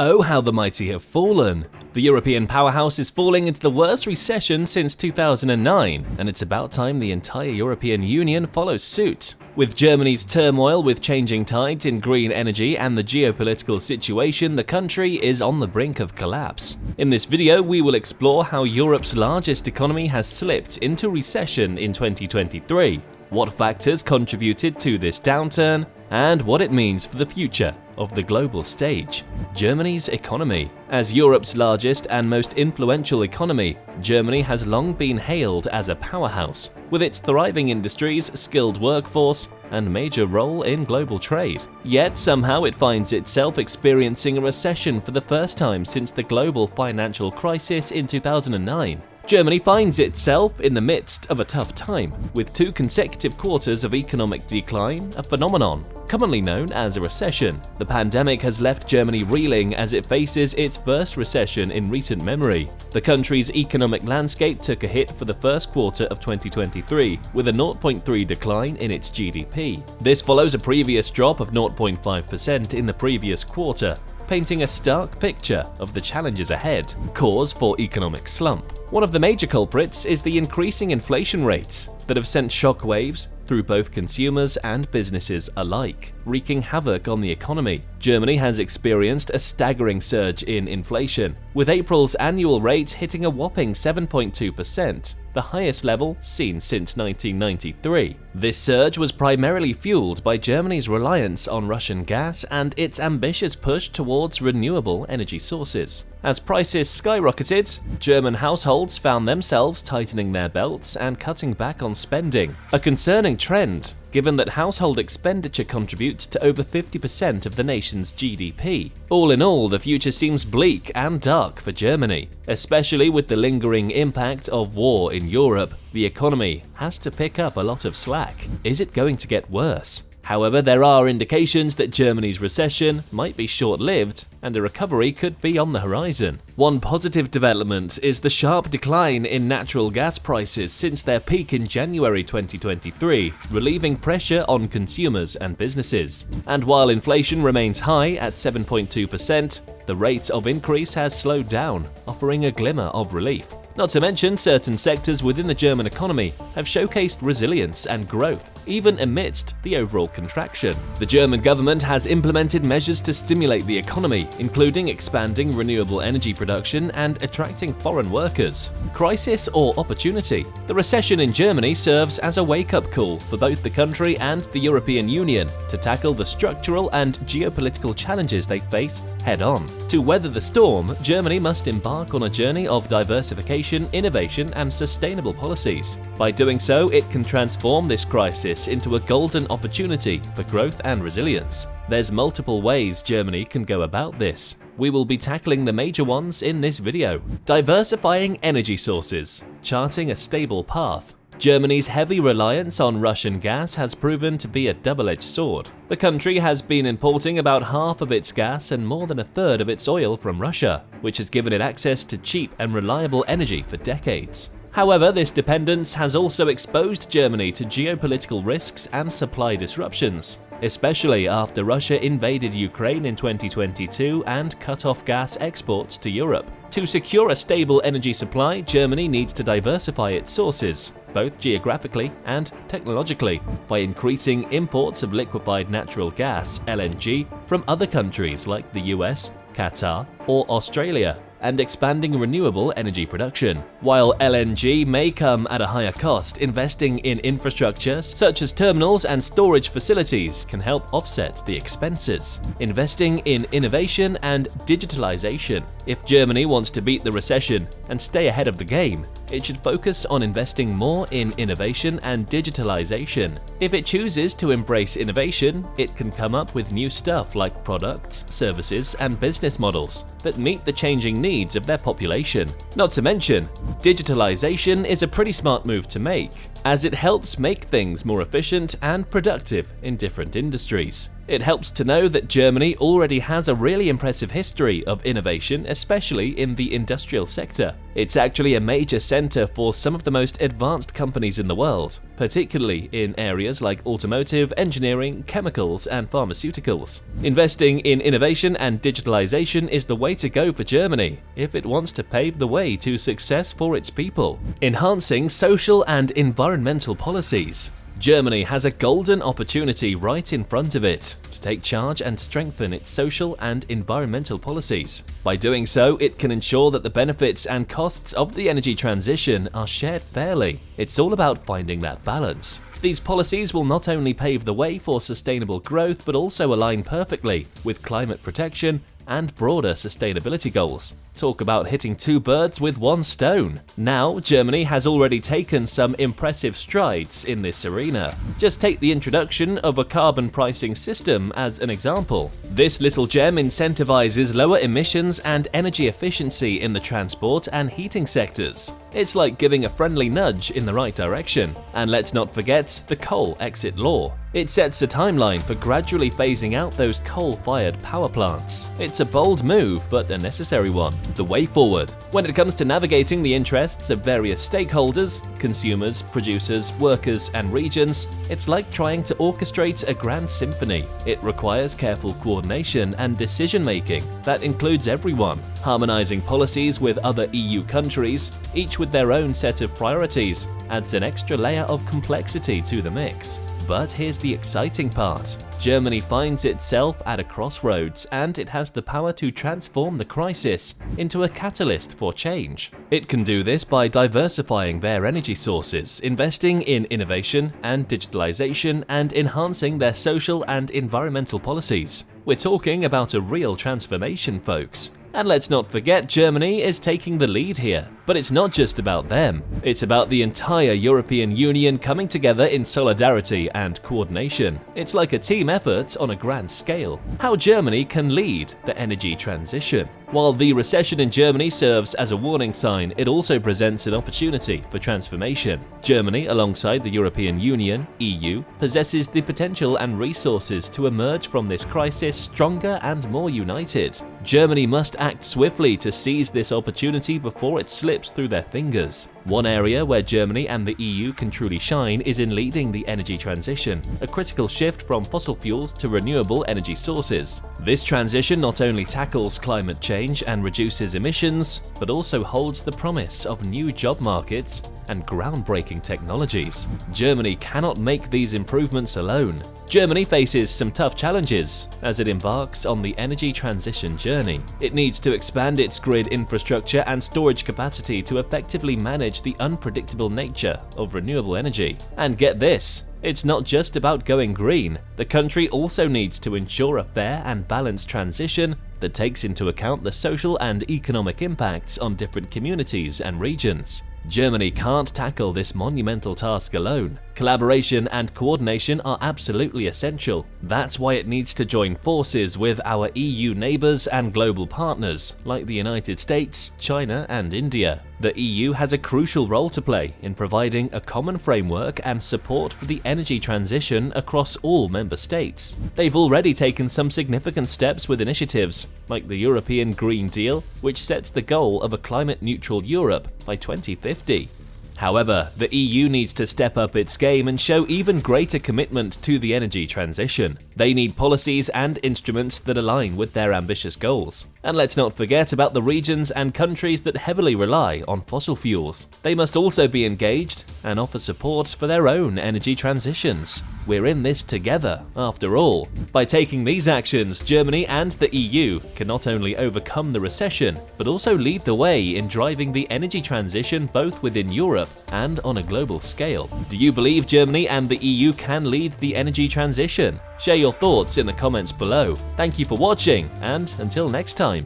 Oh, how the mighty have fallen! The European powerhouse is falling into the worst recession since 2009, and it's about time the entire European Union follows suit. With Germany's turmoil with changing tides in green energy and the geopolitical situation, the country is on the brink of collapse. In this video, we will explore how Europe's largest economy has slipped into recession in 2023, what factors contributed to this downturn, and what it means for the future of the global stage. Germany's economy. As Europe's largest and most influential economy, Germany has long been hailed as a powerhouse, with its thriving industries, skilled workforce, and major role in global trade. Yet somehow it finds itself experiencing a recession for the first time since the global financial crisis in 2009. Germany finds itself in the midst of a tough time, with 2 consecutive quarters of economic decline, a phenomenon commonly known as a recession. The pandemic has left Germany reeling as it faces its first recession in recent memory. The country's economic landscape took a hit for the first quarter of 2023, with a 0.3% decline in its GDP. This follows a previous drop of 0.5% in the previous quarter, painting a stark picture of the challenges ahead. Cause for economic slump. One of the major culprits is the increasing inflation rates that have sent shockwaves through both consumers and businesses alike, wreaking havoc on the economy. Germany has experienced a staggering surge in inflation, with April's annual rate hitting a whopping 7.2%, the highest level seen since 1993. This surge was primarily fueled by Germany's reliance on Russian gas and its ambitious push towards renewable energy sources. As prices skyrocketed, German households found themselves tightening their belts and cutting back on spending, a concerning trend given that household expenditure contributes to over 50% of the nation's GDP. All in all, the future seems bleak and dark for Germany, especially with the lingering impact of war in Europe. The economy has to pick up a lot of slack. Is it going to get worse? However, there are indications that Germany's recession might be short-lived and a recovery could be on the horizon. One positive development is the sharp decline in natural gas prices since their peak in January 2023, relieving pressure on consumers and businesses. And while inflation remains high at 7.2%, the rate of increase has slowed down, offering a glimmer of relief. Not to mention, certain sectors within the German economy have showcased resilience and growth, even amidst the overall contraction. The German government has implemented measures to stimulate the economy, including expanding renewable energy production and attracting foreign workers. Crisis or opportunity? The recession in Germany serves as a wake-up call for both the country and the European Union to tackle the structural and geopolitical challenges they face head-on. To weather the storm, Germany must embark on a journey of diversification, innovation, and sustainable policies. By doing so, it can transform this crisis into a golden opportunity for growth and resilience. There's multiple ways Germany can go about this. We will be tackling the major ones in this video. Diversifying energy sources, charting a stable path. Germany's heavy reliance on Russian gas has proven to be a double-edged sword. The country has been importing about half of its gas and more than a third of its oil from Russia, which has given it access to cheap and reliable energy for decades. However, this dependence has also exposed Germany to geopolitical risks and supply disruptions, especially after Russia invaded Ukraine in 2022 and cut off gas exports to Europe. To secure a stable energy supply, Germany needs to diversify its sources, both geographically and technologically, by increasing imports of liquefied natural gas (LNG) from other countries like the US, Qatar, or Australia, and expanding renewable energy production. While LNG may come at a higher cost, investing in infrastructure such as terminals and storage facilities can help offset the expenses. Investing in innovation and digitalization. If Germany wants to beat the recession and stay ahead of the game, it should focus on investing more in innovation and digitalization. If it chooses to embrace innovation, it can come up with new stuff like products, services, and business models that meet the changing needs of their population. Not to mention, digitalization is a pretty smart move to make, as it helps make things more efficient and productive in different industries. It helps to know that Germany already has a really impressive history of innovation, especially in the industrial sector. It's actually a major center for some of the most advanced companies in the world, particularly in areas like automotive, engineering, chemicals, and pharmaceuticals. Investing in innovation and digitalization is the way to go for Germany if it wants to pave the way to success for its people. Enhancing social and environmental policies. Germany has a golden opportunity right in front of it to take charge and strengthen its social and environmental policies. By doing so, it can ensure that the benefits and costs of the energy transition are shared fairly. It's all about finding that balance. These policies will not only pave the way for sustainable growth, but also align perfectly with climate protection and broader sustainability goals. Talk about hitting two birds with one stone. Now, Germany has already taken some impressive strides in this arena. Just take the introduction of a carbon pricing system as an example. This little gem incentivizes lower emissions and energy efficiency in the transport and heating sectors. It's like giving a friendly nudge in the right direction. And let's not forget the coal exit law. It sets a timeline for gradually phasing out those coal-fired power plants. It's a bold move, but a necessary one. The way forward. When it comes to navigating the interests of various stakeholders, consumers, producers, workers, and regions, it's like trying to orchestrate a grand symphony. It requires careful coordination and decision-making that includes everyone. Harmonizing policies with other EU countries, each with their own set of priorities, adds an extra layer of complexity to the mix. But here's the exciting part. Germany finds itself at a crossroads, and it has the power to transform the crisis into a catalyst for change. It can do this by diversifying their energy sources, investing in innovation and digitalization, and enhancing their social and environmental policies. We're talking about a real transformation, folks. And let's not forget, Germany is taking the lead here. But it's not just about them. It's about the entire European Union coming together in solidarity and coordination. It's like a team effort on a grand scale. How Germany can lead the energy transition. While the recession in Germany serves as a warning sign, it also presents an opportunity for transformation. Germany, alongside the European Union, EU, possesses the potential and resources to emerge from this crisis stronger and more united. Germany must act swiftly to seize this opportunity before it slips through their fingers. One area where Germany and the EU can truly shine is in leading the energy transition, a critical shift from fossil fuels to renewable energy sources. This transition not only tackles climate change and reduces emissions, but also holds the promise of new job markets and groundbreaking technologies. Germany cannot make these improvements alone. Germany faces some tough challenges as it embarks on the energy transition journey. It needs to expand its grid infrastructure and storage capacity to effectively manage the unpredictable nature of renewable energy. And get this, it's not just about going green. The country also needs to ensure a fair and balanced transition that takes into account the social and economic impacts on different communities and regions. Germany can't tackle this monumental task alone. Collaboration and coordination are absolutely essential. That's why it needs to join forces with our EU neighbors and global partners like the United States, China, and India. The EU has a crucial role to play in providing a common framework and support for the energy transition across all member states. They've already taken some significant steps with initiatives like the European Green Deal, which sets the goal of a climate-neutral Europe by 2050. However, the EU needs to step up its game and show even greater commitment to the energy transition. They need policies and instruments that align with their ambitious goals. And let's not forget about the regions and countries that heavily rely on fossil fuels. They must also be engaged and offer support for their own energy transitions. We're in this together, after all. By taking these actions, Germany and the EU can not only overcome the recession, but also lead the way in driving the energy transition both within Europe and on a global scale. Do you believe Germany and the EU can lead the energy transition? Share your thoughts in the comments below. Thank you for watching, and until next time.